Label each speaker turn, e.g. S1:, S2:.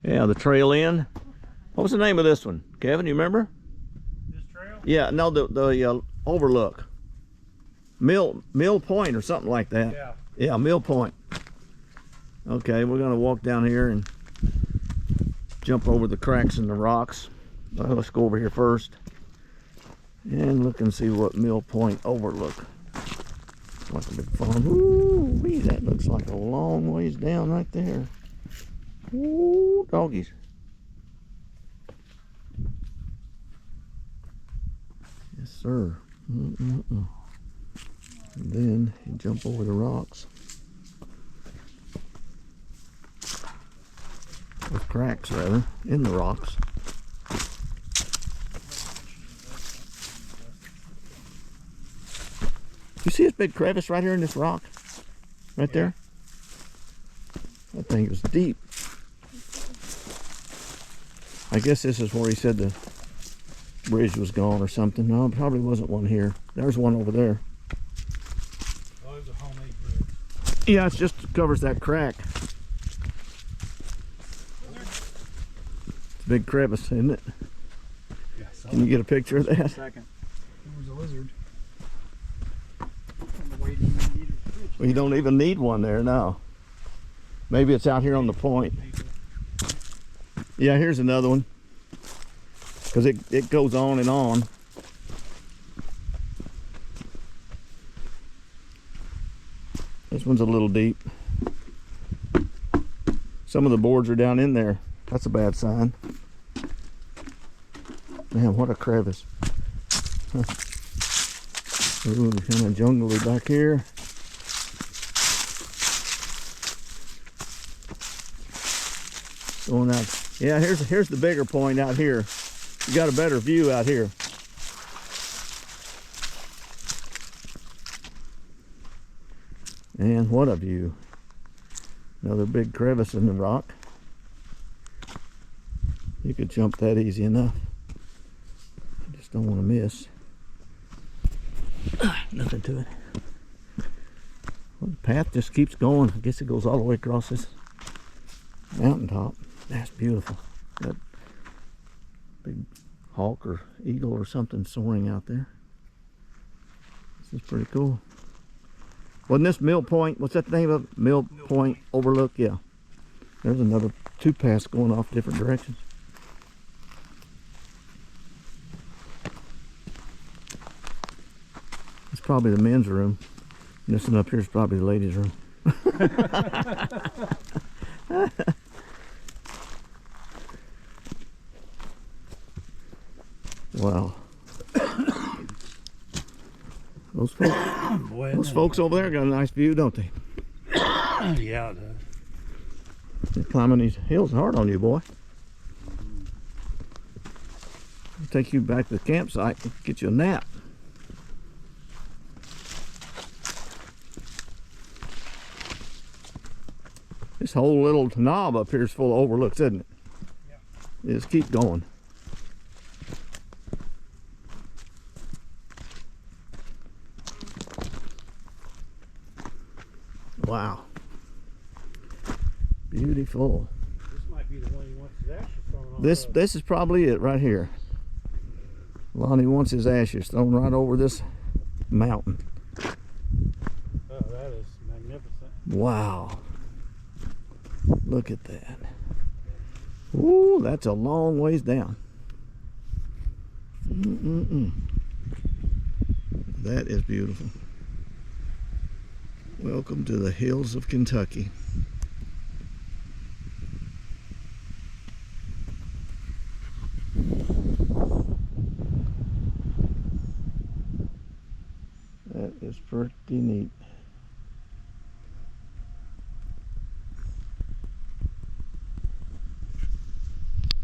S1: Yeah, the trail in. What was the name of this one, Kevin? You remember?
S2: This trail?
S1: Yeah, no, the Overlook. Mill Point or something like that.
S2: Yeah.
S1: Yeah, Mill Point. Okay, we're gonna walk down here and jump over the cracks in the rocks. Well, let's go over here first and look and see what Mill Point Overlook. Like a big farm. Ooh, that looks like a long ways down right there. Ooh, doggies. Yes, sir. And then you jump over the rocks. With cracks, rather, in the rocks. You see this big crevice right here in this rock? Right there? That thing is deep. I guess this is where he said the bridge was gone or something. No, it probably wasn't one here. There's one over there.
S2: Oh, it's a homemade bridge.
S1: Yeah, it just covers that crack. It's a big crevice, isn't it?
S2: Yeah,
S1: Can you get a picture of that?
S2: Second. It was a lizard.
S1: Well, you don't even need one there now. Maybe it's out here on the point. Yeah, here's another one. Because it goes on and on. This one's a little deep. Some of the boards are down in there. That's a bad sign. Man, what a crevice. Huh. Ooh, kind of jungly back here. Going out. Yeah, here's the bigger point out here. You got a better view out here. And what a view. Another big crevice in the rock. You could jump that easy enough. I just don't want to miss. Nothing to it. Well, the path just keeps going. I guess it goes all the way across this mountaintop. That's beautiful. That big hawk or eagle or something soaring out there. This is pretty cool. Wasn't this Mill Point? What's that the name of it? Mill Point Overlook? Yeah. There's another two paths going off different directions. It's probably the men's room. And this one up here is probably the ladies' room. Wow. Those folks over there got a nice view, don't they?
S2: Yeah, it does.
S1: They're climbing these hills hard on you, boy. I'll take you back to the campsite and get you a nap. This whole little knob up here is full of overlooks, isn't it? Yeah. Just keep going. Wow. Beautiful.
S2: This might be the one he wants his ashes thrown on.
S1: This is probably it right here. Lonnie wants his ashes thrown right over this mountain.
S2: Oh, that is magnificent.
S1: Wow. Look at that. Ooh, that's a long ways down. That is beautiful. Welcome to the hills of Kentucky. That is pretty neat.